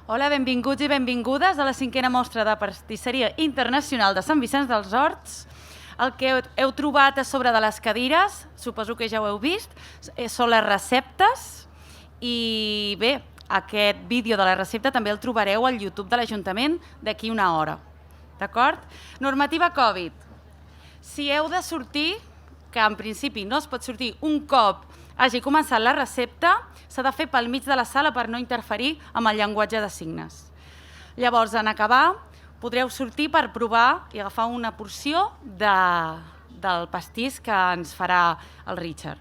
Hola, benvinguts i benvingudes a la 5a Mostra de Pastisseria Internacional de Sant Vicenç dels Horts. El que heu trobat a sobre de les cadires, suposo que ja ho heu vist, són les receptes i bé, aquest vídeo de la recepta també el trobareu al YouTube de l'Ajuntament d'aquí una hora. D'acord? Normativa Covid. Si heu de sortir, que en principi no es pot sortir un cop hagi començat la recepta, s'ha de fer pel mig de la sala per no interferir amb el llenguatge de signes. Llavors, en acabar, podreu sortir per provar i agafar una porció del pastís que ens farà el Richard.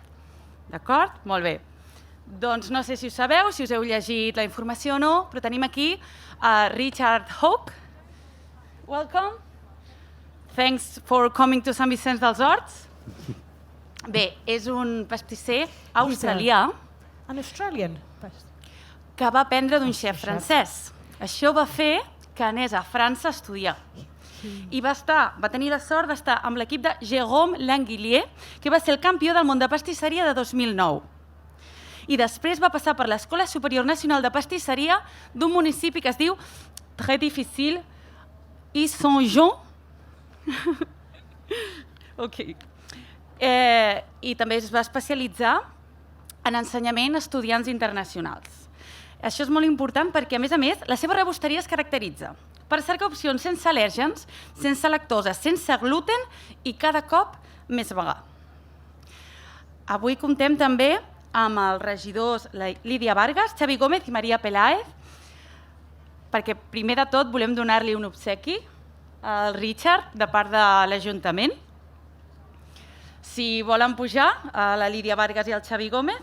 D'acord? Molt bé. Doncs no sé si ho sabeu, si us heu llegit la informació o no, però tenim aquí Richard Hawke. Welcome. Thanks for coming to Sant Vicenç dels Horts. Bé, és un pastisser australià que va aprendre d'un xef francès. Això va fer que anés a França a estudiar. I va tenir la sort d'estar amb l'equip de Jérôme Languillier, que va ser el campió del món de pastisseria de 2009. I després va passar per l'Escola Superior Nacional de Pastisseria d'un municipi que es diu Très Difficile, Saint-Jean. Ok. I també es va especialitzar en ensenyament a estudiants internacionals. Això és molt important perquè, a més, la seva rebosteria es caracteritza per cercar opcions sense al·lèrgens, sense lactosa, sense gluten i cada cop més vegà. Avui comptem també amb els regidors Lídia Vargas, Xavi Gómez i Maria Peláez, perquè primer de tot volem donar-li un obsequi al Richard de part de l'Ajuntament. Si volen pujar, a la Lídia Vargas i al Xavi Gómez.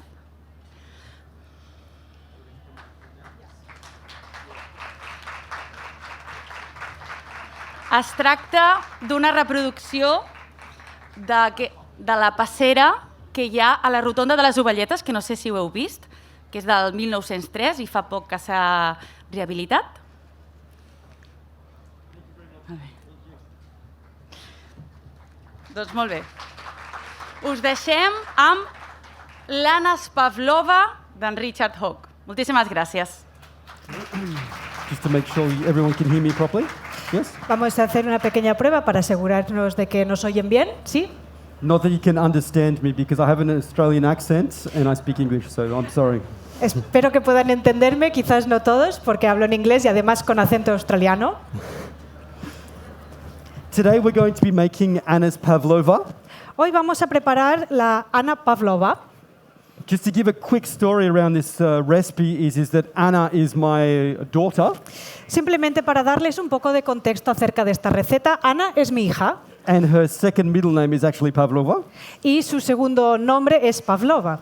Es tracta d'una reproducció de la passera que hi ha a la rotonda de les Ovelletes, que no sé si ho heu vist, que és del 1903 i fa poc que s'ha rehabilitat. Doncs molt bé. Us deixem amb l'Anas Pavlova d'en Richard Hawke. Moltíssimes gràcies. Just to make sure everyone can hear me properly. Yes? Vamos a hacer una pequeña prueba para asegurarnos de que nos oyen bien. ¿Sí? Not that you can understand me because I have an Australian accent and I speak English, so I'm sorry. Espero que puedan entenderme, quizás no todos, porque hablo en inglés y además con acento australiano. Today we're going to be making Anas Pavlova. Hoy vamos a preparar la Anna Pavlova. Just to give a quick story around this recipe is that Anna is my daughter. Simplemente para darles un poco de contexto acerca de esta receta, Ana es mi hija. And her second middle name is actually Pavlova. Y su segundo nombre es Pavlova.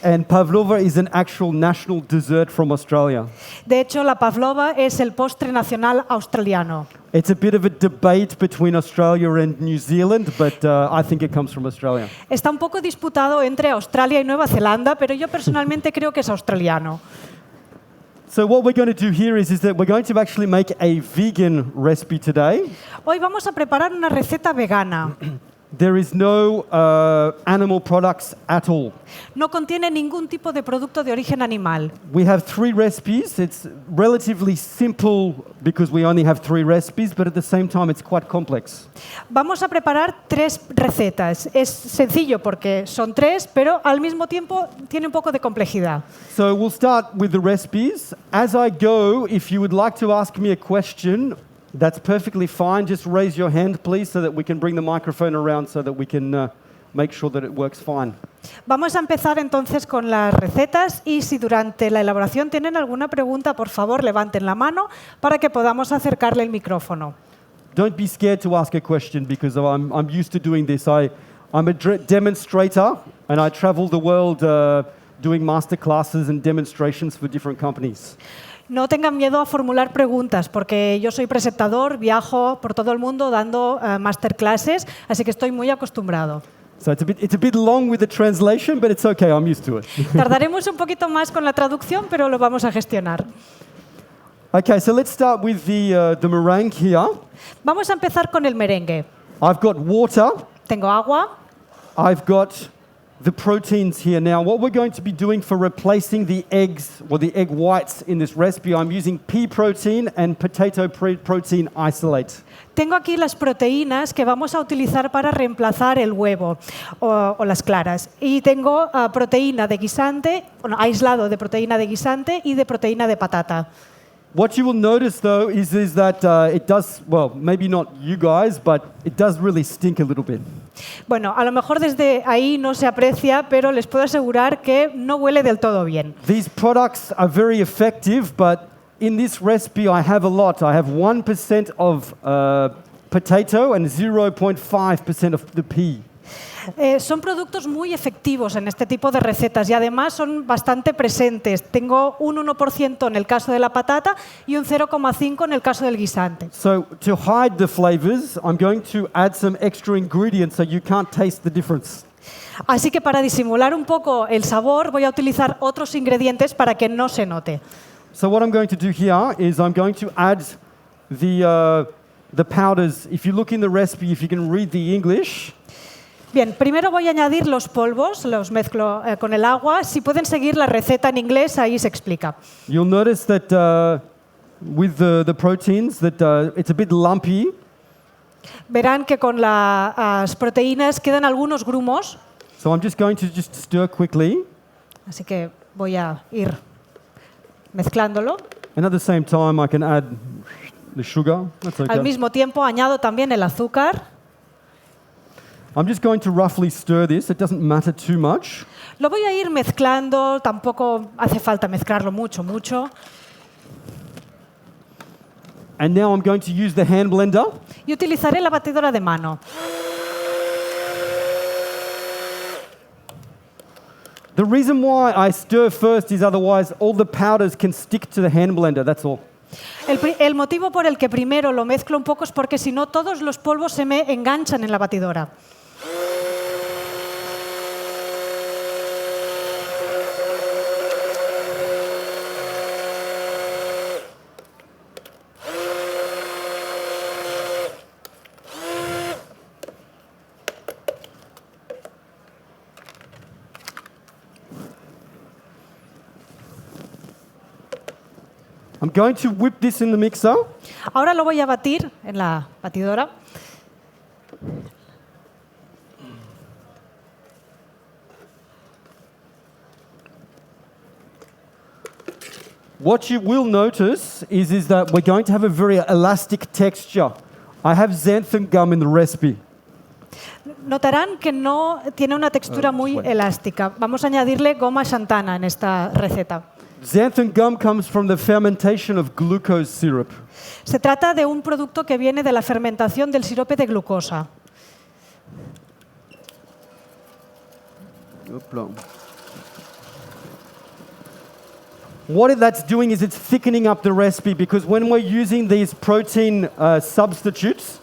And Pavlova is an actual national dessert from Australia. De hecho, la Pavlova es el postre nacional australiano. It's a bit of a debate between Australia and New Zealand, but I think it comes from Australia. Está un poco disputado entre Australia y Nueva Zelanda, pero yo personalmente creo que es australiano. So what we're going to do here is that we're going to actually make a vegan recipe today. Hoy vamos a preparar una receta vegana. There is no animal products at all. No contiene ningún tipo de producto de origen animal. We have 3 recipes. It's relatively simple because we only have 3 recipes, but at the same time it's quite complex. Vamos a preparar 3 recetas. Es sencillo porque son 3, pero al mismo tiempo tiene un poco de complejidad. So we'll start with the recipes. As I go, if you would like to ask me a question, that's perfectly fine. Just raise your hand, please, so that we can bring the microphone around so that we can make sure that it works fine. Vamos a empezar entonces con las recetas y si durante la elaboración tienen alguna pregunta, por favor, levanten la mano para que podamos acercarle el micrófono. Don't be scared to ask a question because I'm used to doing this. I'm a demonstrator and I travel the world doing master classes and demonstrations for different companies. No tengan miedo a formular preguntas, porque yo soy presentador, viajo por todo el mundo dando masterclasses, así que estoy muy acostumbrado. So it's a bit long with the translation, but it's okay, I'm used to it. Tardaremos un poquito más con la traducción, pero lo vamos a gestionar. Okay, so let's start with the meringue here. Vamos a empezar con el merengue. I've got water. Tengo agua. I've got the proteins here. Now, what we're going to be doing for replacing the eggs or the egg whites in this recipe, I'm using pea protein and potato protein isolate. Tengo aquí las proteínas que vamos a utilizar para reemplazar el huevo o las claras. Y tengo proteína de guisante, bueno, aislado de proteína de guisante y de proteína de patata. What you will notice, though, is that it does, well, maybe not you guys, but it does really stink a little bit. Bueno, a lo mejor desde ahí no se aprecia, pero les puedo asegurar que no huele del todo bien. These products are very effective, but in this recipe I have a lot. I have 1% of potato and 0.5% of the pea. Son productos muy efectivos en este tipo de recetas y además son bastante presentes. Tengo un 1% en el caso de la patata y un 0,5% en el caso del guisante. So to hide the flavors, I'm going to add some extra ingredients so you can't taste the difference. Así que para disimular un poco el sabor voy a utilizar otros ingredientes para que no se note. So what I'm going to do here is I'm going to add the powders. If you look in the recipe, if you can read the English. Bien, primero voy a añadir los polvos, los mezclo con el agua. Si pueden seguir la receta en inglés, ahí se explica. You'll notice that with the proteins that it's a bit lumpy. Verán que con las proteínas quedan algunos grumos. So I'm just going to stir quickly. Así que voy a ir mezclándolo. And at the same time, I can add the sugar. That's okay. Al mismo tiempo añado también el azúcar. I'm just going to roughly stir this. It doesn't matter too much. Lo voy a ir mezclando, tampoco hace falta mezclarlo mucho. And now I'm going to use the hand blender. Y utilizaré la batidora de mano. The reason why I stir first is otherwise all the powders can stick to the hand blender, that's all. El motivo por el que primero lo mezclo un poco es porque si no todos los polvos se me enganchan en la batidora. I'm going to whip this in the mixer. Ahora lo voy a batir en la batidora. What you will notice is that we're going to have a very elastic texture. I have xanthan gum in the recipe. Notarán que no tiene una textura muy elástica. Vamos a añadirle goma xantana en esta receta. Xanthan gum comes from the fermentation of glucose syrup. Se trata de un producto que viene de la fermentación del sirope de glucosa. What that's doing is it's thickening up the recipe because when we're using these protein substitutes,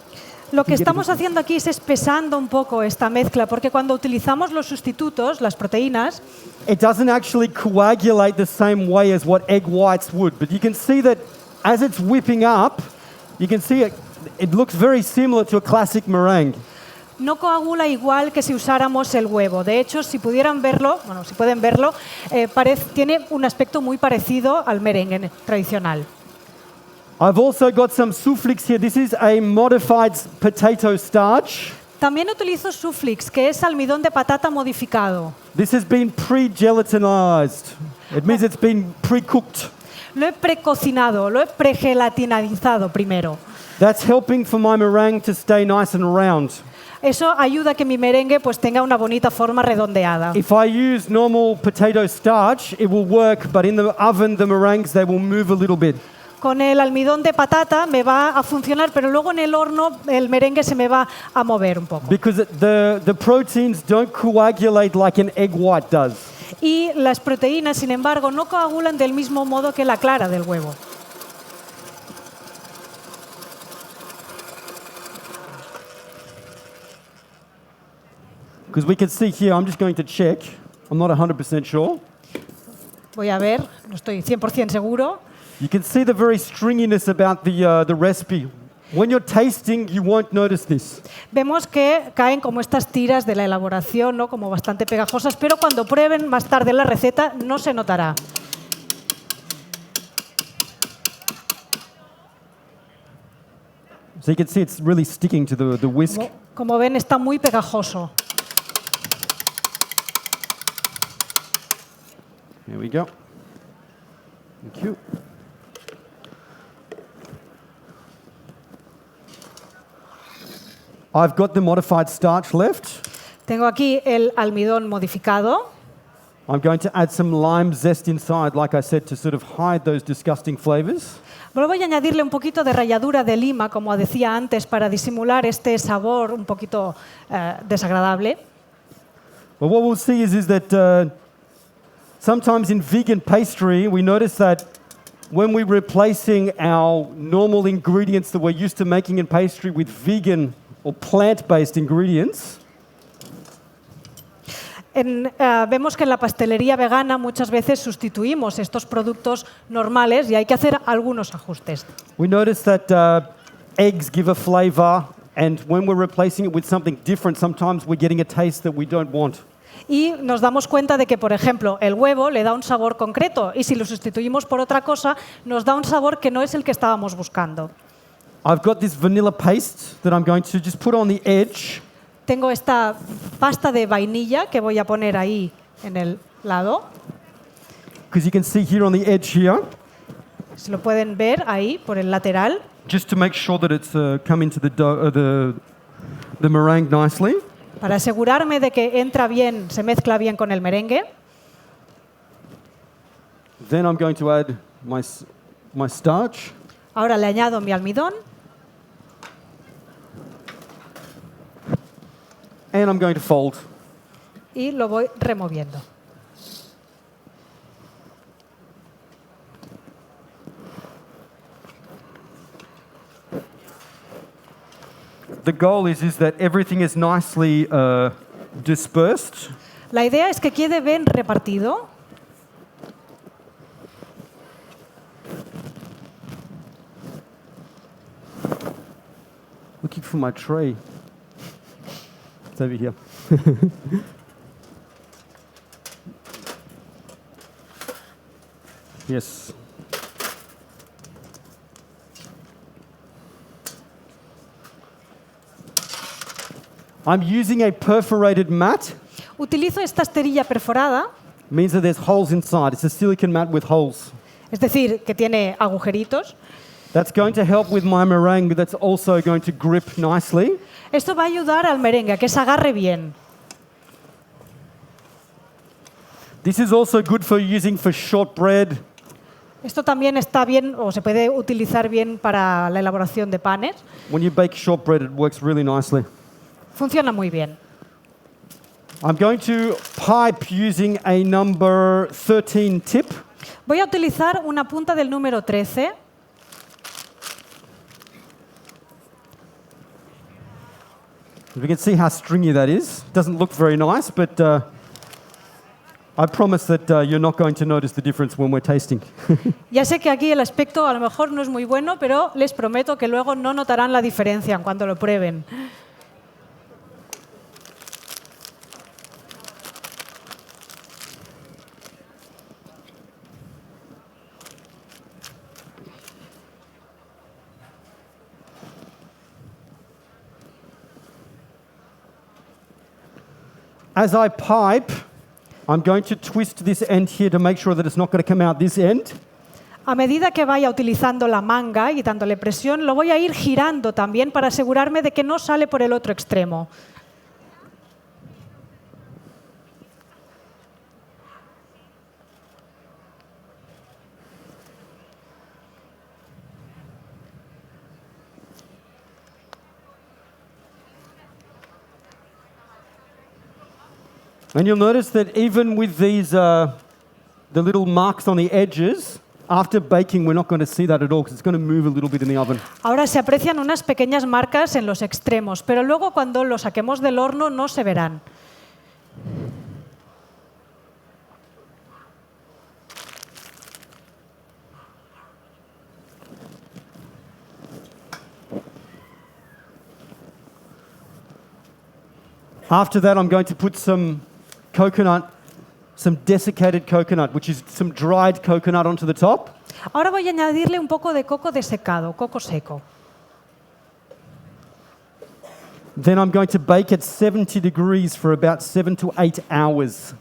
Lo que estamos haciendo aquí es espesando un poco esta mezcla, porque cuando utilizamos los sustitutos, las proteínas, it doesn't actually coagulate the same way as what egg whites would. But you can see that as it's whipping up, you can see it looks very similar to a classic meringue. no coagula igual que si usáramos el huevo. De hecho, si pudieran verlo, bueno, si pueden verlo, tiene un aspecto muy parecido al merengue tradicional. I've also got some souflix here. This is a modified potato starch. También utilizo souflix, que es almidón de patata modificado. This has been pre-gelatinized. It means it's been pre-cooked. Lo he precocinado, lo he pregelatinizado primero. That's helping for my meringue to stay nice and round. Eso ayuda a que mi merengue pues tenga una bonita forma redondeada. If I use normal potato starch, it will work, but in the oven, the meringues, they will move a little bit. Con el almidón de patata me va a funcionar, pero luego en el horno el merengue se me va a mover un poco. Because the proteins don't coagulate like an egg white does. Y las proteínas, sin embargo, no coagulan del mismo modo que la clara del huevo. Because we can see here, I'm just going to check. I'm not 100% sure. Voy a ver, no estoy 100% seguro. You can see the very stringiness about the recipe. When you're tasting, you won't notice this. Vemos que caen como estas tiras de la elaboración, ¿no? Como bastante pegajosas, pero cuando prueben más tarde la receta no se notará. So you can see it's really sticking to the whisk. Como ven, está muy pegajoso. Here we go. Thank you. I've got the modified starch left. Tengo aquí el almidón modificado. I'm going to add some lime zest inside, like I said, to sort of hide those disgusting flavors. Luego voy a añadirle un poquito de ralladura de lima, como decía antes, para disimular este sabor un poquito desagradable. But what we'll see is that sometimes in vegan pastry, we notice that when we're replacing our normal ingredients that we're used to making in pastry with vegan or plant-based ingredients, vemos que en la pastelería vegana muchas veces sustituimos estos productos normales y hay que hacer algunos ajustes. we notice that eggs give a flavor, and when we're replacing it with something different, sometimes we're getting a taste that we don't want. Y nos damos cuenta de que, por ejemplo, el huevo le da un sabor concreto y si lo sustituimos por otra cosa, nos da un sabor que no es el que estábamos buscando. I've got this vanilla paste that I'm going to just put on the edge. Tengo esta pasta de vainilla que voy a poner ahí en el lado. Because you can see here on the edge here, Se lo pueden ver ahí por el lateral just to make sure that it's come into the dough, the meringue nicely. para asegurarme de que entra bien, se mezcla bien con el merengue. Then I'm going to add my starch. Ahora le añado mi almidón And I'm going to fold. y lo voy removiendo. The goal is that everything is nicely dispersed. La idea es que quede bien repartido. Looking for my tray. It's over here. Yes. I'm using a perforated mat. Utilizo esta esterilla perforada, Means that there's holes inside. It's a silicon mat with holes. es decir, que tiene agujeritos. That's going to help with my meringue, but that's also going to grip nicely. Esto va a ayudar al merengue a que se agarre bien. This is also good for using for shortbread. Esto también está bien o se puede utilizar bien para la elaboración de panes. When you bake shortbread, it works really nicely. Funciona muy bien. I'm going to pipe using a number 13 tip. Voy a utilizar una punta del número 13. We can see how stringy that is. Doesn't look very nice, but I promise that you're not going to notice the difference when we're tasting. Ya sé que aquí el aspecto a lo mejor no es muy bueno, pero les prometo que luego no notarán la diferencia cuando lo prueben. As I pipe, I'm going to twist this end here to make sure that it's not going to come out this end. A medida que vaya utilizando la manga y dándole presión, lo voy a ir girando también para asegurarme de que no sale por el otro extremo. And you'll notice that even with these, the little marks on the edges, after baking, we're not going to see that at all because it's going to move a little bit in the oven. Ahora se aprecian unas pequeñas marcas en los extremos, pero luego cuando lo saquemos del horno no se verán. After that, I'm going to put some coconut, some desiccated coconut, which is some dried coconut onto the top. Ahora voy a añadirle un poco de coco desecado, coco seco. Then I'm going to bake at 70 degrees for about 7 to 8 hours.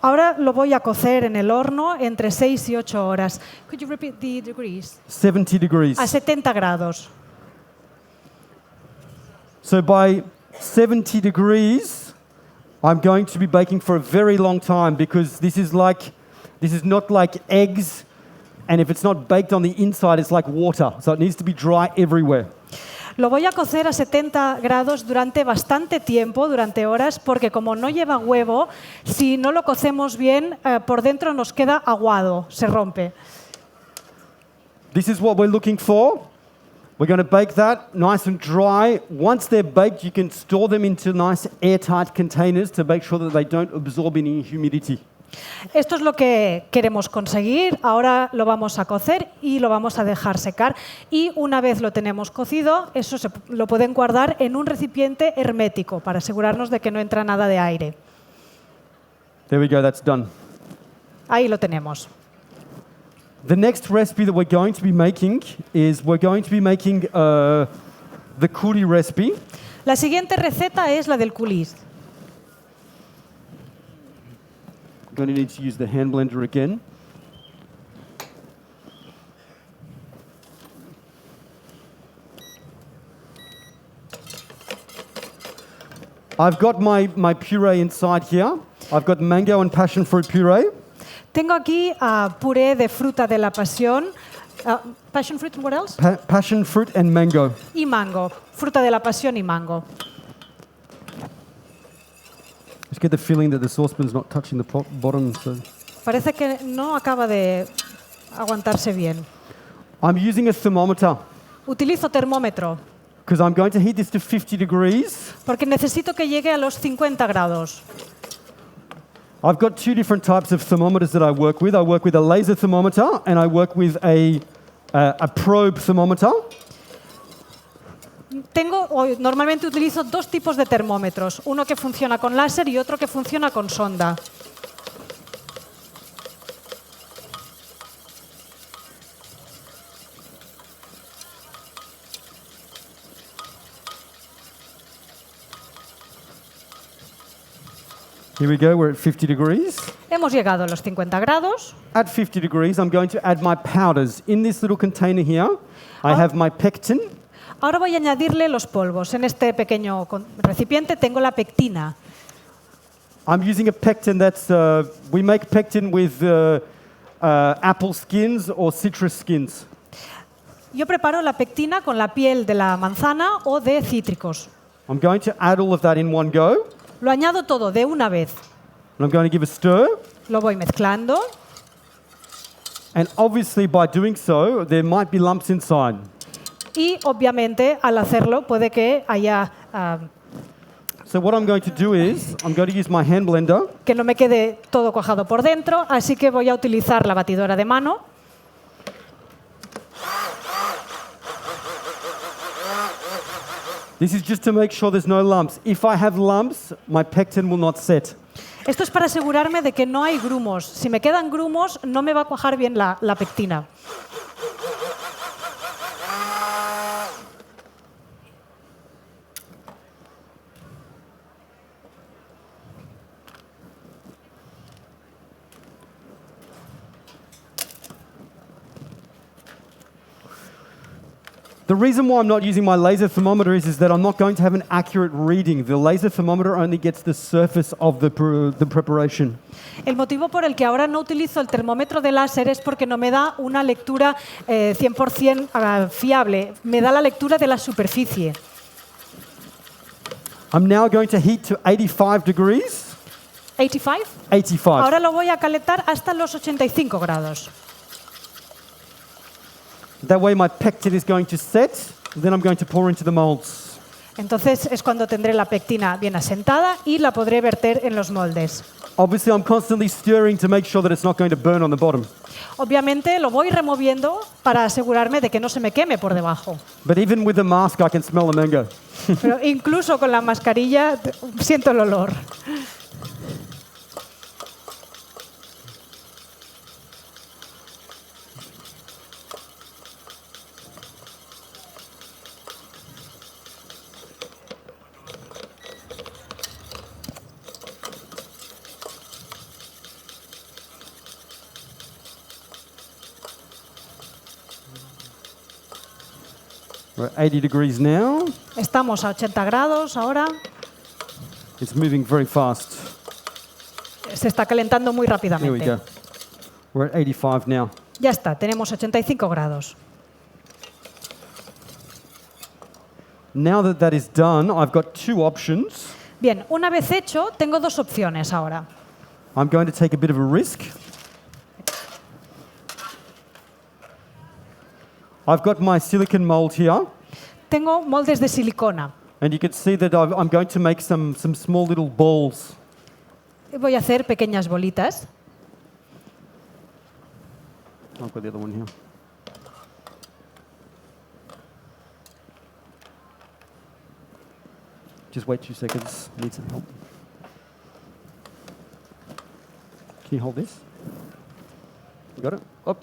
Ahora lo voy a cocer en el horno entre 6 y 8 horas. Could you repeat the degrees? 70 degrees. A 70 grados. So by 70 degrees, I'm going to be baking for a very long time because this is not like eggs, and if it's not baked on the inside, it's like water. So it needs to be dry everywhere. Lo voy a cocer a 70 grados durante bastante tiempo, durante horas, porque como no lleva huevo, si no lo cocemos bien, por dentro nos queda aguado, se rompe. This is what we're looking for. We're going to bake that nice and dry. Once they're baked, you can store them into nice airtight containers to make sure that they don't absorb any humidity. Esto es lo que queremos conseguir. Ahora lo vamos a cocer y lo vamos a dejar secar. Y una vez lo tenemos cocido, eso lo pueden guardar en un recipiente hermético para asegurarnos de que no entra nada de aire. There we go, that's done. Ahí lo tenemos. The next recipe that we're going to be making is the coulis recipe. La siguiente receta es la del coulis. I'm going to need to use the hand blender again. I've got my puree inside here. I've got mango and passion fruit puree. Tengo aquí puré de fruta de la pasión. Passion fruit, what else? Passion fruit and mango. Y mango. Fruta de la pasión y mango. Just get the feeling that the saucepan's not touching the bottom. So. Parece que no acaba de aguantarse bien. I'm using a thermometer Utilizo termómetro because I'm going to heat this to 50 degrees. porque necesito que llegue a los 50 grados. I've got two different types of thermometers that I work with. I work with a laser thermometer and I work with a probe thermometer. Normalmente utilizo dos tipos de termómetros, uno que funciona con láser y otro que funciona con sonda. Here we go, we're at 50 degrees. Hemos llegado a los 50 grados. At 50 degrees, I'm going to add my powders. In this little container here, I have my pectin. Ahora voy a añadirle los polvos. En este pequeño recipiente tengo la pectina. I'm using a pectin we make pectin with apple skins or citrus skins. Yo preparo la pectina con la piel de la manzana o de cítricos. I'm going to add all of that in one go. Lo añado todo de una vez. And I'm going to give a stir. Lo voy mezclando. And obviously by doing so, there might be lumps inside. Y obviamente al hacerlo puede que haya So what I'm going to do is, I'm going to use my hand blender. Que no me quede todo cuajado por dentro, así que voy a utilizar la batidora de mano. This is just to make sure there's no lumps. If I have lumps, my pectin will not set. Esto es para asegurarme de que no hay grumos. Si me quedan grumos, no me va a cuajar bien la pectina. The reason why I'm not using my laser thermometer is that I'm not going to have an accurate reading. The laser thermometer only gets the surface of the preparation. El motivo por el que ahora no utilizo el termómetro de láser es porque no me da una lectura 100% fiable. Me da la lectura de la superficie. I'm now going to heat to 85 degrees. 85. 85. Ahora lo voy a calentar hasta los 85 grados. That way my pectin is going to set, then I'm going to pour into the molds. Entonces es cuando tendré la pectina bien asentada y la podré verter en los moldes. Obviously, I'm constantly stirring to make sure that it's not going to burn on the bottom. Obviamente lo voy removiendo para asegurarme de que no se me queme por debajo. But even with the mask, I can smell the mango. Pero incluso con la mascarilla siento el olor. We're at 80 degrees now. Estamos a 80 grados ahora. It's moving very fast. Se está calentando muy Here we rápidamente. go. We're at 85 now. Ya está, tenemos 85 grados. Now that that is done, I've got two options. Bien, una vez hecho, tengo dos opciones ahora. I'm going to take a bit of a risk. I've got my silicon mold here, Tengo moldes de silicona. and you can see that I'm going to make some small little balls. Voy a hacer pequeñas bolitas. I've got the other one here. Just wait 2 seconds. I need some help. Can you hold this? You got it? Up.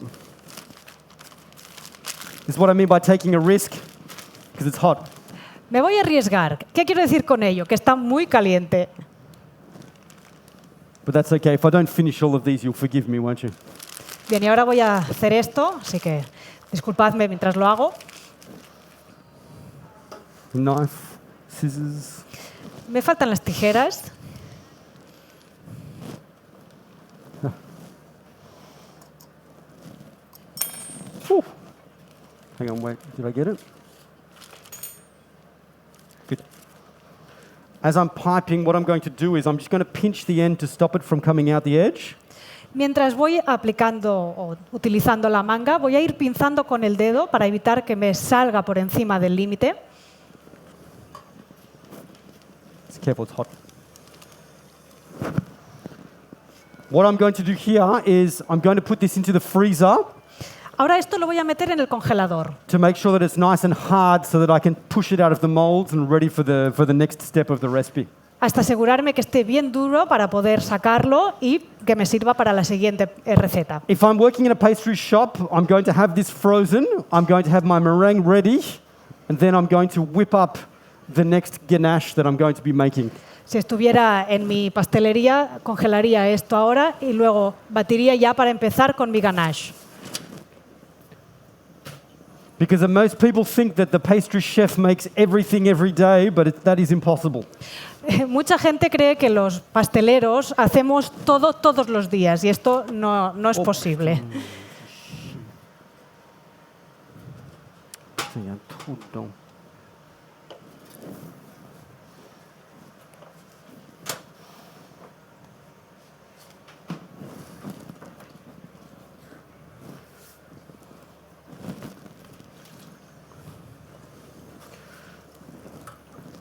This is what I mean by taking a risk, because it's hot. Me voy a arriesgar. ¿Qué quiero decir con ello? Que está muy caliente. But that's okay. If I don't finish all of these, you'll forgive me, won't you? Bien, y ahora voy a hacer esto, así que disculpadme mientras lo hago. Knife, scissors. Me faltan las tijeras. Whew. Hang on, wait. Did I get it? Good. As I'm piping, what I'm going to do is I'm just going to pinch the end to stop it from coming out the edge. Mientras voy aplicando o utilizando la manga, voy a ir pinzando con el dedo para evitar que me salga por encima del límite. Just careful, it's hot. What I'm going to do here is I'm going to put this into the freezer Ahora esto lo voy a meter en el congelador to make sure that it's nice and hard so that I can push it out of the molds and ready for the next step of the recipe. hasta asegurarme que esté bien duro para poder sacarlo y que me sirva para la siguiente receta. If I'm working in a pastry shop, I'm going to have this frozen, I'm going to have my meringue ready, and then I'm going to whip up the next ganache that I'm going to be making. Si estuviera en mi pastelería, congelaría esto ahora y luego batiría ya para empezar con mi ganache. Because most people think that the pastry chef makes everything every day, but that is impossible. Mucha gente cree que los pasteleros hacemos todo todos los días y esto no es posible.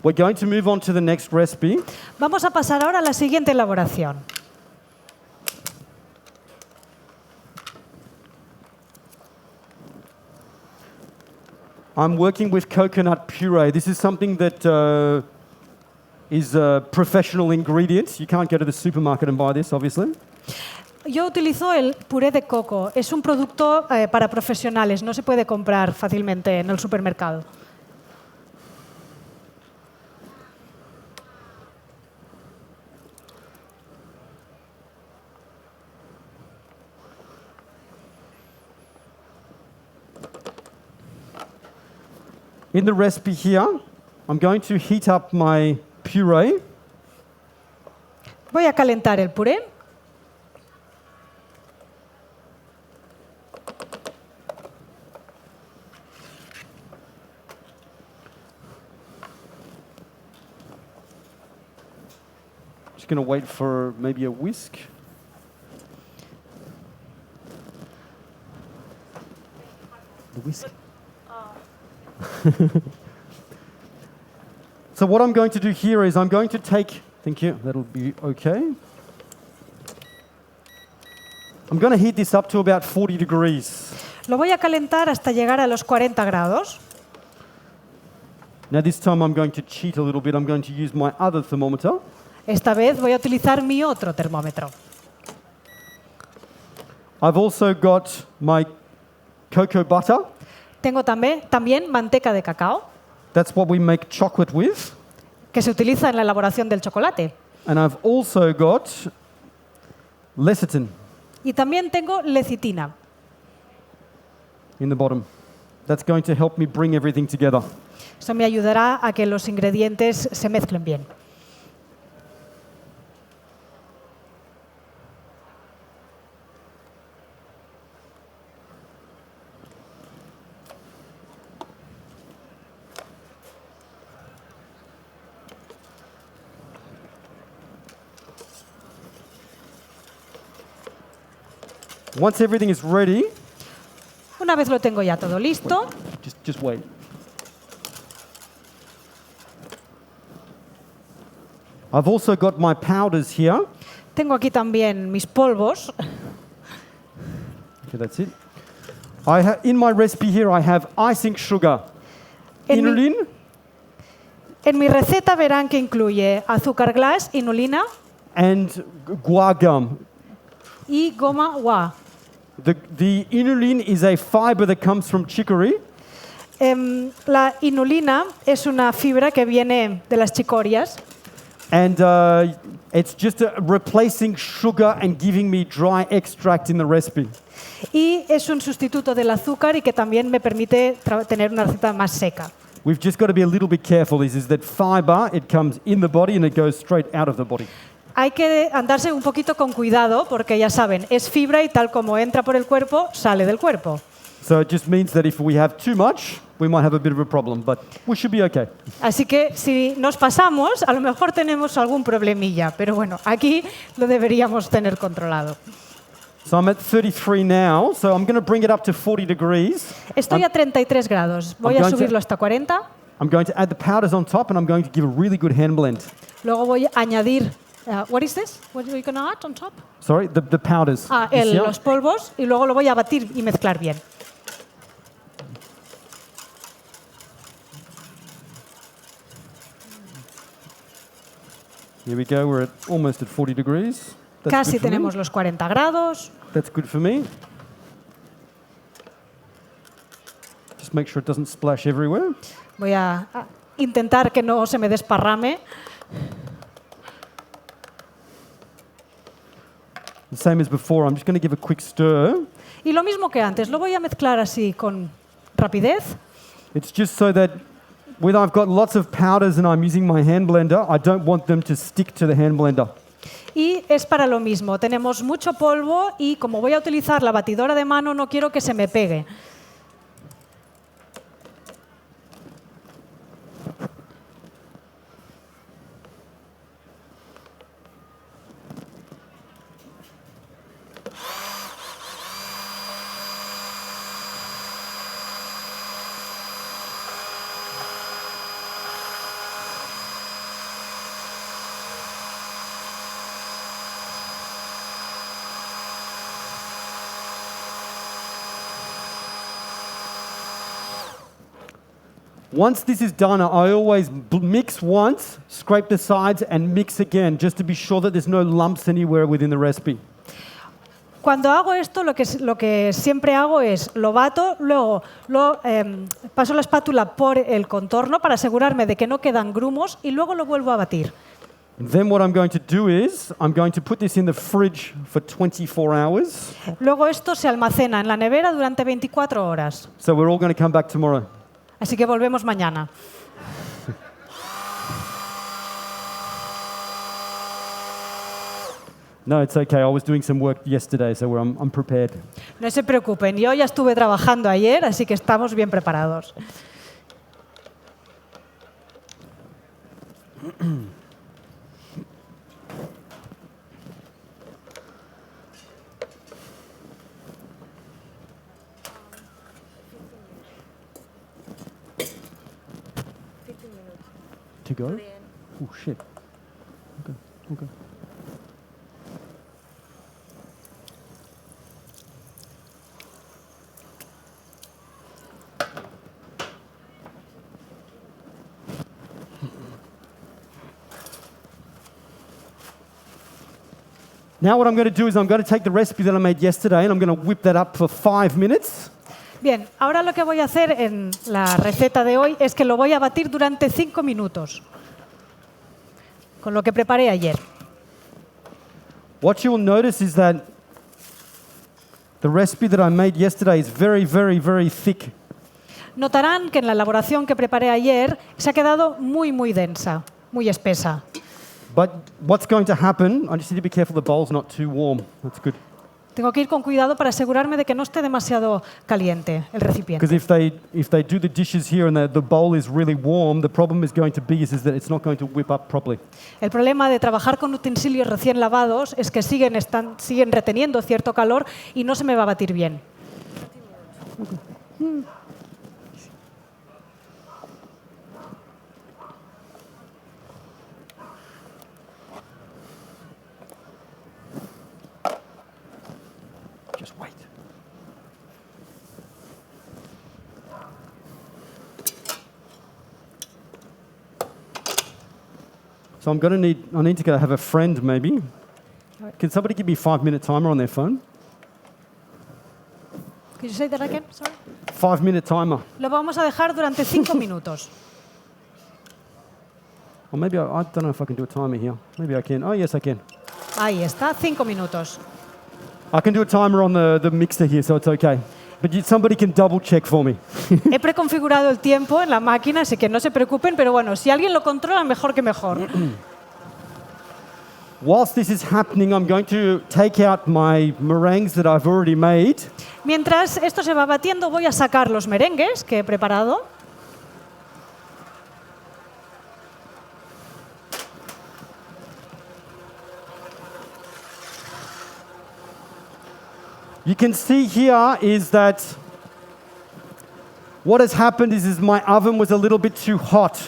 We're going to move on to the next recipe. Vamos a pasar ahora a la siguiente elaboración. I'm working with coconut puree. This is something that is a professional ingredient. You can't go to the supermarket and buy this, obviously. Yo utilizo el puré de coco. Es un producto para profesionales. No se puede comprar fácilmente en el supermercado. In the recipe here, I'm going to heat up my puree. Voy a calentar el puré. Just going to wait for maybe a whisk. The whisk. So what I'm going to do here is I'm going to take, thank you, that'll be okay. I'm going to heat this up to about 40 degrees. Lo voy a calentar hasta llegar a los 40 grados. Now this time I'm going to cheat a little bit. I'm going to use my other thermometer. Esta vez voy a utilizar mi otro termómetro. I've also got my cocoa butter. Tengo también manteca de cacao, That's what we make chocolate with. que se utiliza en la elaboración del chocolate. And I've also got lecithin Y también tengo lecitina. in the bottom. That's going to help me bring everything together. Eso me ayudará a que los ingredientes se mezclen bien. Once everything is ready, Una vez lo tengo ya todo listo, just wait. I've also got my powders here. tengo aquí también mis polvos. Okay, that's it. In my recipe here, I have icing sugar, En mi- inulin, En mi receta verán que incluye azúcar glass, inulina and guar gum. y goma guá. The inulin is a fiber that comes from chicory, La inulina es una fibra que viene de las chicorias and it's just replacing sugar and giving me dry extract in the recipe. y es un sustituto del azúcar y que también me permite tener una receta más seca. We've just got to be a little bit careful. Is that fiber, it comes in the body and it goes straight out of the body. Hay que andarse un poquito con cuidado porque ya saben, es fibra y tal como entra por el cuerpo, sale del cuerpo. So it just means that if we have too much, we might have a bit of a problem, but we should be okay. Así que si nos pasamos, a lo mejor tenemos algún problemilla, pero bueno, aquí lo deberíamos tener controlado. So I'm at 33 now, so I'm going to bring it up to 40 degrees. Estoy a 33 grados, voy a going to- subirlo hasta 40, I'm going to add the powders on top and I'm going to give a really good hand blend. luego voy a añadir, what is this? What are you going to add on top? Sorry, the powders. This here. Los polvos y luego lo voy a batir y mezclar bien. Here we go, we're almost at 40 degrees. That's Casi good for me. tenemos los 40 grados. That's good for me. Just make sure it doesn't splash everywhere. Voy a intentar que no se me desparrame. The same as before, I'm just going to give a quick stir. Y lo mismo que antes, lo voy a mezclar así con rapidez. It's just so that when I've got lots of powders and I'm using my hand blender, I don't want them to stick to the hand blender. Y es para lo mismo, tenemos mucho polvo y como voy a utilizar la batidora de mano no quiero que se me pegue. Once this is done, I always mix once, scrape the sides, and mix again, just to be sure that there's no lumps anywhere within the recipe. Cuando hago esto, lo que siempre hago es lo bato, luego paso la espátula por el contorno para asegurarme de que no quedan grumos y luego lo vuelvo a batir. And then what I'm going to do is, I'm going to put this in the fridge for 24 hours. Luego esto se almacena en la nevera durante 24 horas. So we're all going to come back tomorrow. Así que volvemos mañana. No, it's okay. I was doing some work yesterday, so I'm prepared. No se preocupen, yo ya estuve trabajando ayer, así que estamos bien preparados. to go? Oh, shit. Okay. Now what I'm going to do is I'm going to take the recipe that I made yesterday and I'm going to whip that up for 5 minutes. Bien, ahora lo que voy a hacer en la receta de hoy es que lo voy a batir durante 5 minutos, con lo que preparé ayer. What you'll notice is that the recipe that I made yesterday is very, very, very thick. Notarán que en la elaboración que preparé ayer se ha quedado muy, muy densa, muy espesa. But what's going to happen, I just need to be careful the bowl's not too warm. That's good. Tengo que ir con cuidado para asegurarme de que no esté demasiado caliente el recipiente. Because if they do the dishes here and the bowl is really warm, the problem is going to be is that it's not going to whip up properly. El problema de trabajar con utensilios recién lavados es que siguen reteniendo cierto calor y no se me va a batir bien. Just wait. So I need to go have a friend maybe. Can somebody give me a 5-minute timer on their phone? Could you say that again? Sorry. 5-minute timer. Lo vamos a dejar durante 5 minutos. Or maybe I don't know if I can do a timer here. Maybe I can. Oh, yes, I can. Ahí está, 5 minutos. I can do a timer on the mixer here, so it's okay. But somebody can double check for me. He preconfigurado el tiempo en la máquina, así que no se preocupen, pero bueno, si alguien lo controla, mejor que mejor. Whilst this is happening, I'm going to take out my meringues that I've already made. Mientras esto se va batiendo, voy a sacar los merengues que he preparado. You can see here is that what has happened is my oven was a little bit too hot.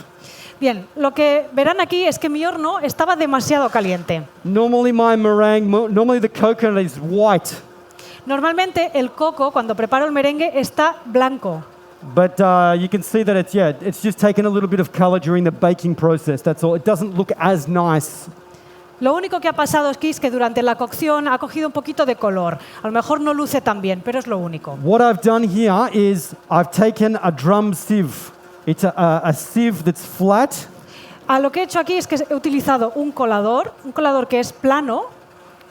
Bien, lo que verán aquí es que mi horno estaba demasiado caliente. Normally the coconut is white. Normalmente el coco, cuando preparo el merengue, está blanco. But you can see that it's just taken a little bit of color during the baking process. That's all. It doesn't look as nice. Lo único que ha pasado aquí es que durante la cocción ha cogido un poquito de color. A lo mejor no luce tan bien, pero es lo único. What I've done here is I've taken a drum sieve. It's a sieve that's flat. Lo que he hecho aquí es que he utilizado un colador que es plano.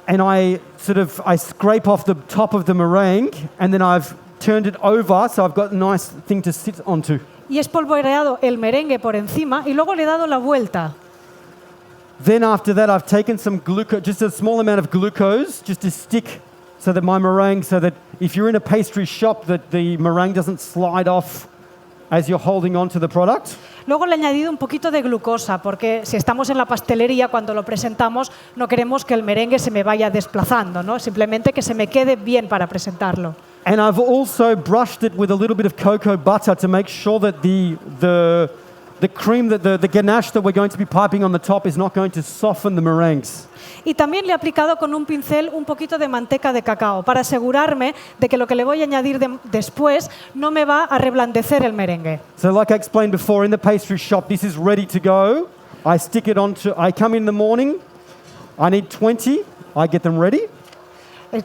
And I scrape off the top of the meringue, and then I've turned it over, so I've got a nice thing to sit onto. Y he espolvoreado el merengue por encima y luego le he dado la vuelta. Then after that, I've taken some glucose, just a small amount of glucose, just to stick so that my meringue, so that if you're in a pastry shop, that the meringue doesn't slide off as you're holding on to the product. Luego le he añadido un poquito de glucosa, porque si estamos en la pastelería, cuando lo presentamos, no queremos que el merengue se me vaya desplazando, ¿no? Simplemente que se me quede bien para presentarlo. And I've also brushed it with a little bit of cocoa butter to make sure that the cream, the ganache that we're going to be piping on the top is not going to soften the meringues. Y también le he aplicado con un pincel un poquito de manteca de cacao para asegurarme de que lo que le voy a añadir después no me va a reblandecer el merengue. So like I explained before, in the pastry shop, this is ready to go. I come in the morning, I need 20, I get them ready.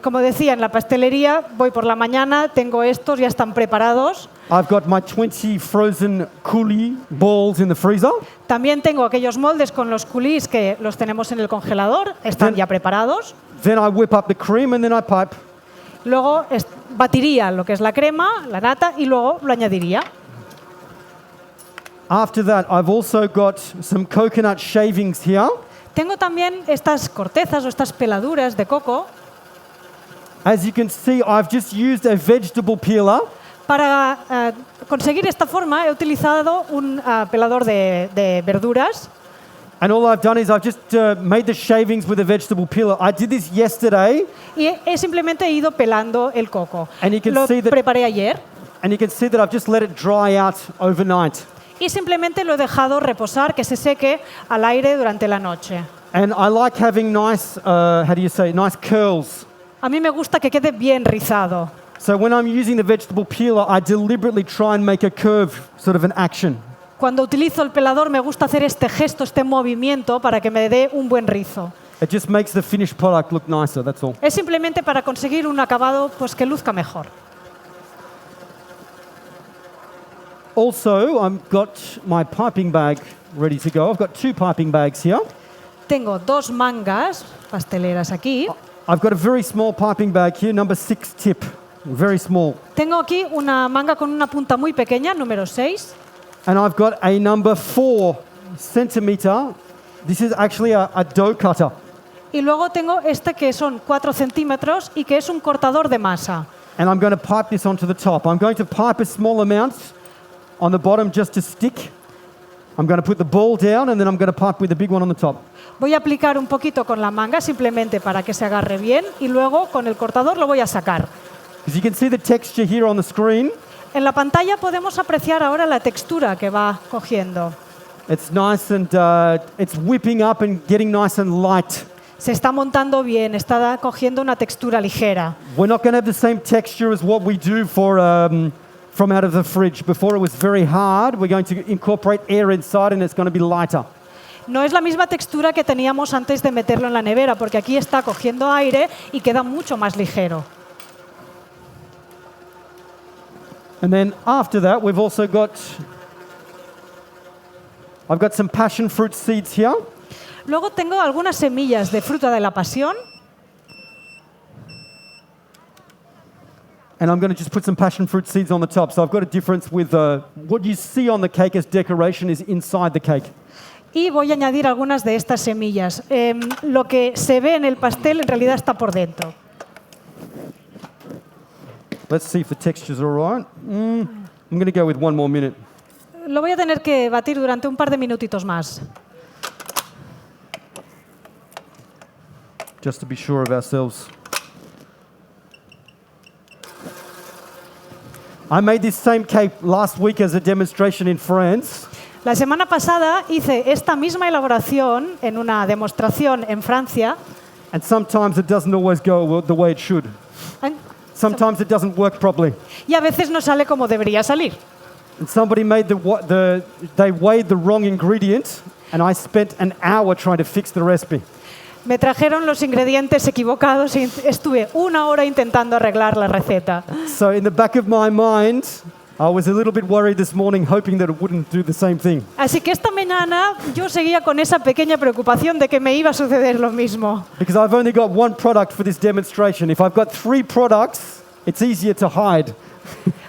Como decía, en la pastelería voy por la mañana, tengo estos, ya están preparados. I've got my 20 frozen coulis balls in the freezer. También tengo aquellos moldes con los coulis que los tenemos en el congelador, están ya preparados. Then I whip up the cream and then I pipe. Luego batiría lo que es la crema, la nata, y luego lo añadiría. After that, I've also got some coconut shavings here. Tengo también estas cortezas o estas peladuras de coco. As you can see, I've just used a vegetable peeler. Para conseguir esta forma he utilizado un pelador de verduras. And all I've done is I've just made the shavings with a vegetable peeler. I did this yesterday. Y he simplemente ido pelando el coco. And you can Lo see that, preparé ayer. And you can see that I've just let it dry out overnight. y simplemente lo he dejado reposar, que se seque al aire durante la noche. And I like having nice, nice curls. A mí me gusta que quede bien rizado. So when I'm using the vegetable peeler, I deliberately try and make a curve, sort of an action. Cuando utilizo el pelador me gusta hacer este gesto, este movimiento para que me dé un buen rizo. It just makes the finished product look nicer, that's all. Es simplemente para conseguir un acabado pues, que luzca mejor. Also, I've got my piping bag ready to go. I've got 2 piping bags here. Tengo 2 mangas pasteleras aquí. I've got a very small piping bag here, number 6 tip, very small. Tengo aquí una manga con una punta muy pequeña, número 6. And I've got a number 4 centimeter. This is actually a dough cutter. Y luego tengo este que son 4 centímetros y que es un cortador de masa. And I'm going to pipe this onto the top. I'm going to pipe a small amount on the bottom just to stick. I'm going to put the ball down and then I'm going to pipe with the big one on the top. Voy a aplicar un poquito con la manga simplemente para que se agarre bien y luego con el cortador lo voy a sacar. Because you can see the texture here on the screen. En la pantalla podemos apreciar ahora la textura que va cogiendo. It's nice and it's whipping up and getting nice and light. Se está montando bien, está cogiendo una textura ligera. We're not going to have the same texture as what we do for from out of the fridge. Before it was very hard. We're going to incorporate air inside and it's going to be lighter. No es la misma textura que teníamos antes de meterlo en la nevera, porque aquí está cogiendo aire y queda mucho más ligero. And then after that, we've also got, I've got some passion fruit seeds here. Luego tengo algunas semillas de fruta de la pasión. And I'm going to just put some passion fruit seeds on the top. So I've got a difference with what you see on the cake as decoration is inside the cake. Y voy a añadir algunas de estas semillas. Lo que se ve en el pastel en realidad está por dentro. Let's see if the texture's all right. I'm going to go with 1 more minute. Lo voy a tener que batir durante un par de minutitos más. Just to be sure of ourselves. I made this same cake last week as a demonstration in France. La semana pasada hice esta misma elaboración en una demostración en Francia. And sometimes it doesn't always go the way it should. Sometimes it doesn't work properly. Y a veces no sale como debería salir. And somebody made they weighed the wrong ingredient, and I spent an hour trying to fix the recipe. Me trajeron los ingredientes equivocados y estuve 1 hora intentando arreglar la receta. So in the back of my mind, I was a little bit worried this morning, hoping that it wouldn't do the same thing. Así que esta mañana yo seguía con esa pequeña preocupación de que me iba a suceder lo mismo. Because I've only got 1 product for this demonstration. If I've got 3 products, it's easier to hide.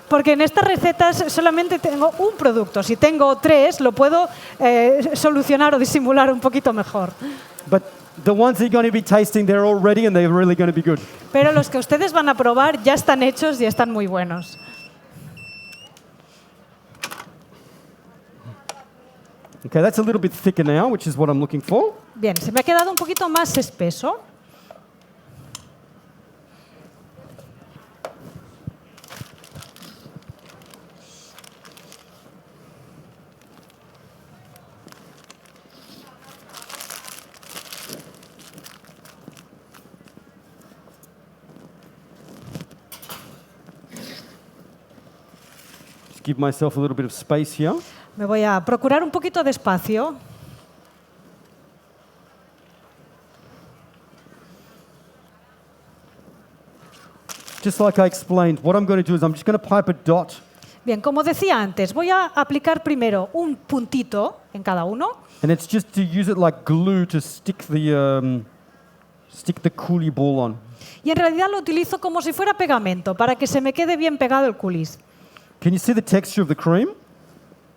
Porque en estas recetas solamente tengo un producto. Si tengo 3, lo puedo solucionar o disimular un poquito mejor. But the ones that you're going to be tasting, they're all ready and they're really going to be good. Pero los que ustedes van a probar ya están hechos y están muy buenos. Okay, that's a little bit thicker now, which is what I'm looking for. Bien, se me ha quedado un poquito más espeso. Give myself a little bit of space here. Me voy a procurar un poquito de espacio. Just like I explained, what I'm going to do is I'm just going to pipe a dot. Bien, como decía antes, voy a aplicar primero un puntito en cada uno. And it's just to use it like glue to stick the coulis ball on. Y en realidad lo utilizo como si fuera pegamento, para que se me quede bien pegado el coulis. Can you see the texture of the cream?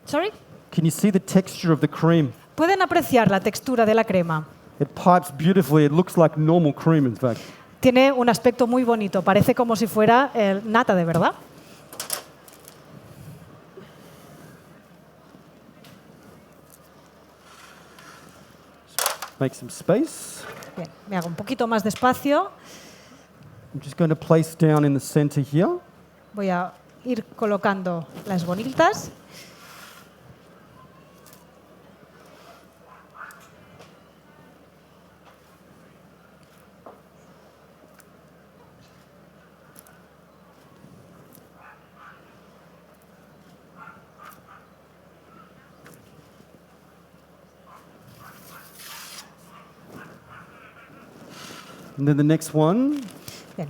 Sorry? Can you see the texture of the cream? Pueden apreciar la textura de la crema. It pipes beautifully. It looks like normal cream, in fact. Tiene un aspecto muy bonito, parece como si fuera nata de verdad. Make some space. Bien, me hago un poquito más de espacio. I'm just going to place down in the center here. Voy a ir colocando las bonitas. And then the next one. Bien.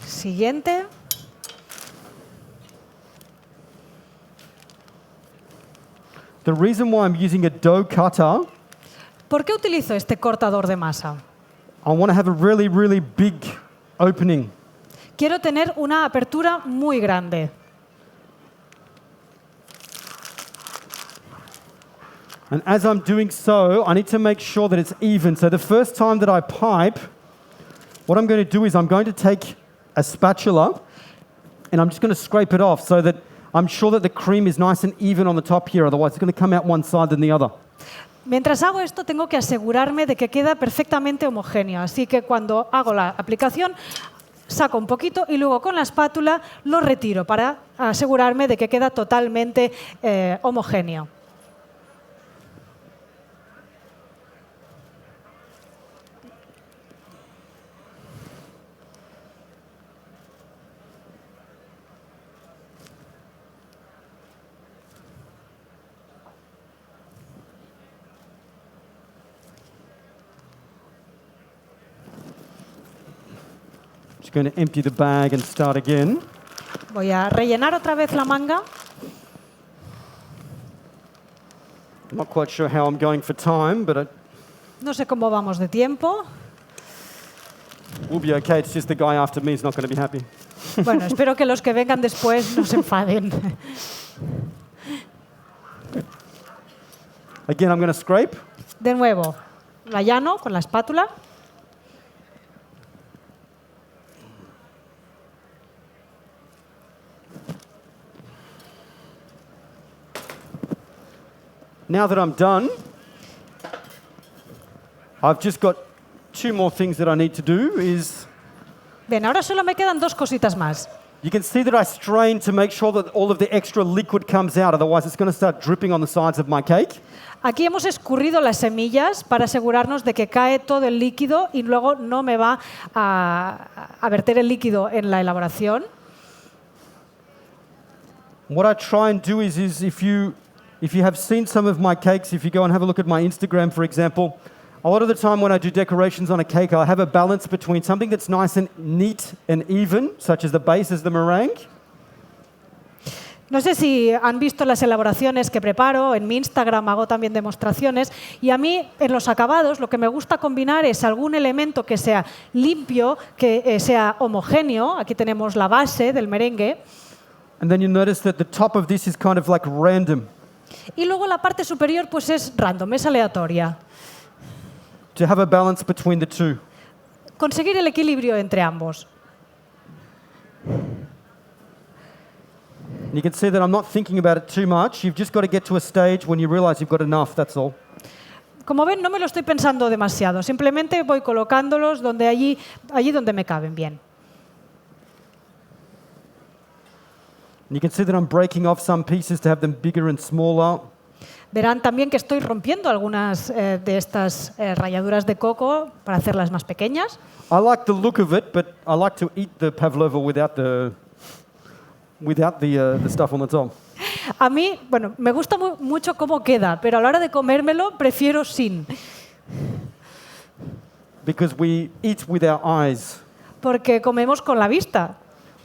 Siguiente. The reason why I'm using a dough cutter, ¿Por qué utilizo este cortador de masa? I want to have a really, really big opening. Quiero tener una apertura muy grande. And as I'm doing so, I need to make sure that it's even. So the first time that I pipe, what I'm going to do is I'm going to take a spatula and I'm just going to scrape it off so that I'm sure that the cream is nice and even on the top here. Otherwise, it's going to come out one side than the other. Mientras hago esto, tengo que asegurarme de que queda perfectamente homogéneo. Así que cuando hago la aplicación, saco un poquito y luego con la espátula lo retiro para asegurarme de que queda totalmente homogéneo. Just going to empty the bag and start again. Voy a rellenar otra vez la manga. I'm not quite sure how I'm going for time, but No sé cómo vamos de tiempo. we'll be okay. It's just the guy after me is not going to be happy. Bueno, espero que los que vengan después no se enfaden. Again, I'm going to scrape. De nuevo, la llano con la espátula. Now that I'm done, I've just got two more things that I need to do. Bien, ahora solo me quedan dos cositas más. You can see that I strain to make sure that all of the extra liquid comes out. Otherwise, it's going to start dripping on the sides of my cake. Aquí hemos escurrido las semillas para asegurarnos de que cae todo el líquido y luego no me va a verter el líquido en la elaboración. What I try and do is if you have seen some of my cakes, if you go and have a look at my Instagram, for example, a lot of the time when I do decorations on a cake, I have a balance between something that's nice and neat and even, such as the base is the meringue. No sé si han visto las elaboraciones que preparo, en mi Instagram hago también demostraciones y a mí en los acabados lo que me gusta combinar es algún elemento que sea limpio, que sea homogéneo. Aquí tenemos la base del merengue. And then you notice that the top of this is kind of like random. Y luego la parte superior pues es random, es aleatoria. To have a balance between the two. Conseguir el equilibrio entre ambos. And you can see that I'm not thinking about it too much. You've just got to get to a stage when you realize you've got enough, that's all. Como ven, no me lo estoy pensando demasiado. Simplemente voy colocándolos allí donde me caben bien. And you can see that I'm breaking off some pieces to have them bigger and smaller. Verán también que estoy rompiendo algunas de estas ralladuras de coco para hacerlas más pequeñas. I like the look of it, but I like to eat the pavlova without the stuff on the top. A mí, bueno, me gusta mucho cómo queda, pero a la hora de comérmelo prefiero sin. Because we eat with our eyes. Porque comemos con la vista.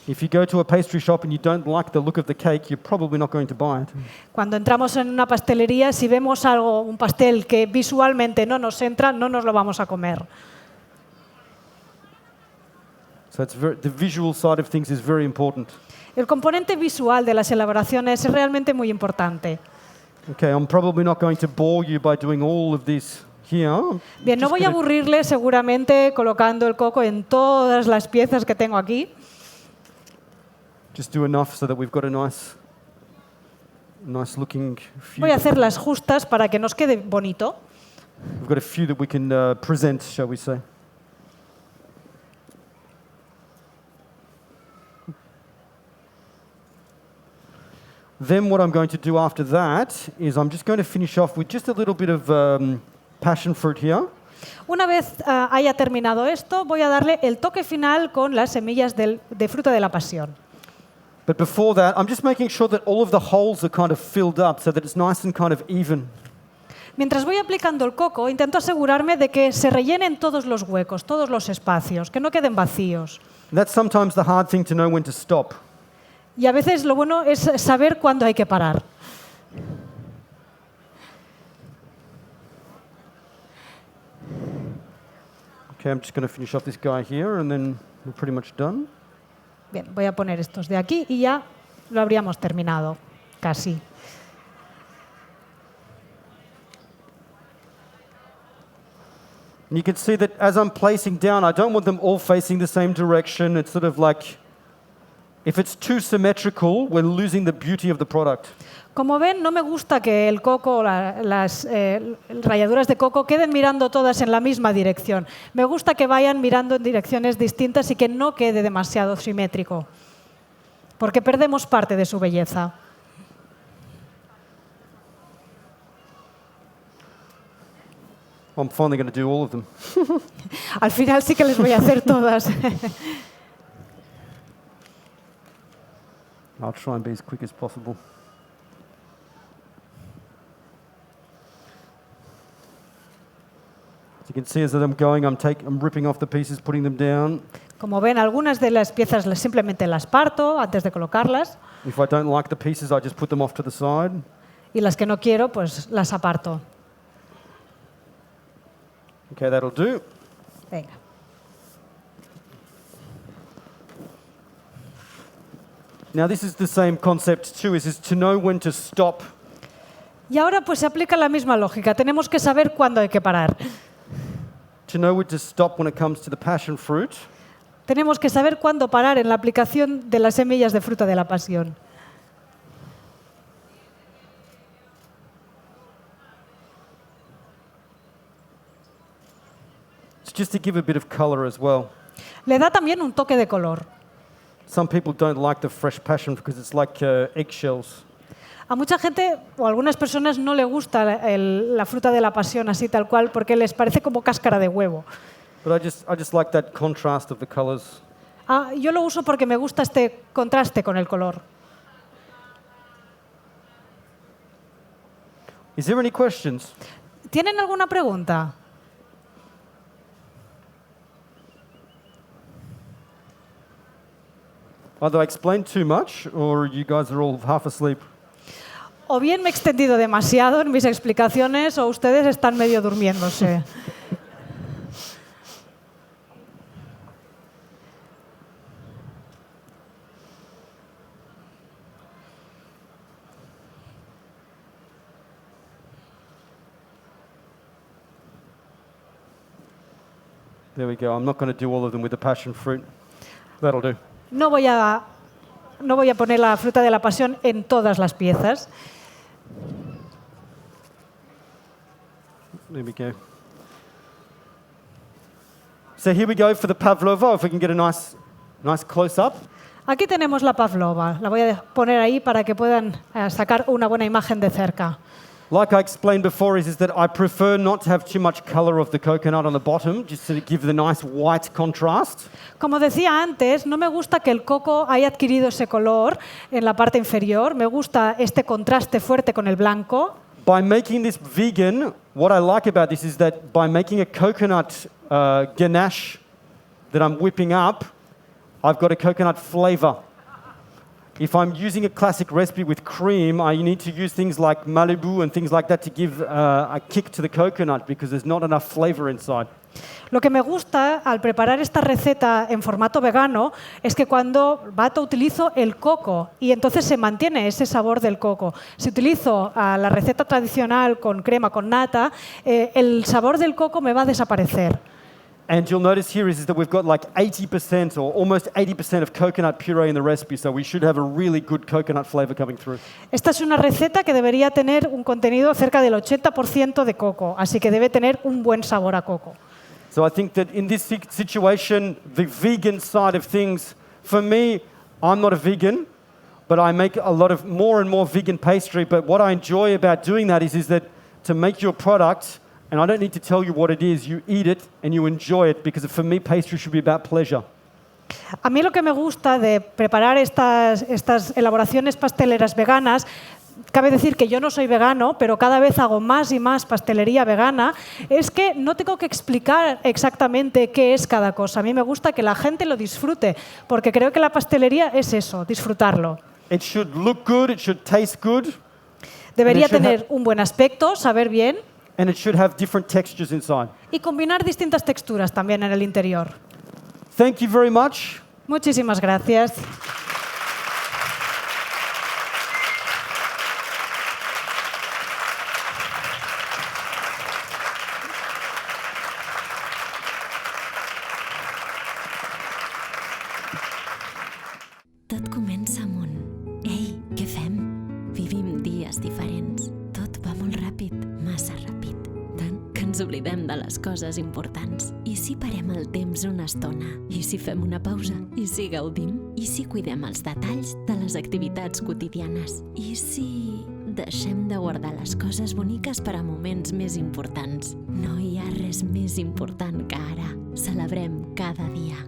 If you go to a pastry shop and you don't like the look of the cake, you're probably not going to buy it. Cuando entramos en una pastelería, si vemos algo, un pastel que visualmente no nos entra, no nos lo vamos a comer. So the visual side of things is very important. El componente visual de las elaboraciones es realmente muy importante. Okay, I'm probably not going to bore you by doing all of this here. Bien, no voy a aburrirle seguramente colocando el coco en todas las piezas que tengo aquí. Just do enough so that we've got a nice looking few. Voy a hacer las justas para que nos quede bonito. We've got a few that we can present, shall we say. Then what I'm going to do after that is I'm just going to finish off with just a little bit of passion fruit here. Una vez haya terminado esto, voy a darle el toque final con las semillas de fruta de la pasión. But before that, I'm just making sure that all of the holes are kind of filled up so that it's nice and kind of even. Mientras voy aplicando el coco, intento asegurarme de que se rellenen todos los huecos, todos los espacios, que no queden vacíos. That's sometimes the hard thing to know when to stop. Y a veces lo bueno es saber cuándo hay que parar. Okay, I'm just going to finish off this guy here and then we're pretty much done. Bien, voy a poner estos de aquí y ya lo habríamos terminado, casi. And you can see that as I'm placing down, I don't want them all facing the same direction. It's sort of like, if it's too symmetrical, we're losing the beauty of the product. Como ven, no me gusta que el coco, las ralladuras de coco queden mirando todas en la misma dirección. Me gusta que vayan mirando en direcciones distintas y que no quede demasiado simétrico, porque perdemos parte de su belleza. I'm finally going to do all of them. Al final sí que les voy a hacer todas. I'll try and be as quick as possible. As you can see, as I'm going, I'm ripping off the pieces, putting them down. Como ven, algunas de las piezas simplemente las parto antes de colocarlas If I don't like the pieces, I just put them off to the side. y las que no quiero, pues las aparto. Okay, that'll do. Venga. Now this is the same concept too, is to know when to stop. Y ahora pues se aplica la misma lógica. Tenemos que saber cuándo hay que parar. To know when to stop when it comes to the passion fruit. Tenemos que saber cuándo parar en la aplicación de las semillas de fruta de la pasión. It's just to give a bit of color as well. Le da también un toque de color. Some people don't like the fresh passion because it's like eggshells. A mucha gente o a algunas personas no le gusta la fruta de la pasión así tal cual porque les parece como cáscara de huevo. But I just like that contrast of the colors. Yo lo uso porque me gusta este contraste con el color. Is there any questions? ¿Tienen alguna pregunta? Either I explained too much or you guys are all half asleep. O bien me he extendido demasiado en mis explicaciones o ustedes están medio durmiéndose. There we go. I'm not going to do all of them with the passion fruit. That'll do. No voy a poner la fruta de la pasión en todas las piezas. There we go. So here we go for the pavlova, if we can get a nice close-up. Aquí tenemos la pavlova. La voy a poner ahí para que puedan sacar una buena imagen de cerca. Like I explained before, is that I prefer not to have too much color of the coconut on the bottom, just to give the nice white contrast. Como decía antes, no me gusta que el coco haya adquirido ese color en la parte inferior. Me gusta este contraste fuerte con el blanco. By making this vegan, what I like about this is that by making a coconut ganache that I'm whipping up, I've got a coconut flavor. If I'm using a classic recipe with cream, I need to use things like Malibu and things like that to give a kick to the coconut because there's not enough flavor inside. Lo que me gusta al preparar esta receta en formato vegano es que cuando bato utilizo el coco y entonces se mantiene ese sabor del coco. Si utilizo la receta tradicional con crema, con nata, el sabor del coco me va a desaparecer. And you'll notice here is that we've got like 80% or almost 80% of coconut puree in the recipe, so we should have a really good coconut flavor coming through. Esta es una receta que debería tener un contenido cerca del 80% de coco, así que debe tener un buen sabor a coco. So I think that in this situation, the vegan side of things, for me, I'm not a vegan, but I make a lot of more and more vegan pastry. But what I enjoy about doing that is that to make your product, and I don't need to tell you what it is, you eat it and you enjoy it, because for me, pastry should be about pleasure. A mí lo que me gusta de preparar estas elaboraciones pasteleras veganas cabe decir que yo no soy vegano, pero cada vez hago más y más pastelería vegana, es que no tengo que explicar exactamente qué es cada cosa. A mí me gusta que la gente lo disfrute, porque creo que la pastelería es eso, disfrutarlo. It should look good, it should taste good, Debería And it should tener un buen aspecto, saber bien, and it should have different textures inside. y combinar distintas texturas también en el interior. Thank you very much. Muchísimas gracias. Tot comença amb un «Ei, què fem?» Vivim dies diferents. Tot va molt ràpid, massa ràpid. Tant que ens oblidem de les coses importants. I si parem el temps una estona? I si fem una pausa? I si gaudim? I si cuidem els detalls de les activitats quotidianes? I si deixem de guardar les coses boniques per a moments més importants? No hi ha res més important que ara. Celebrem cada dia.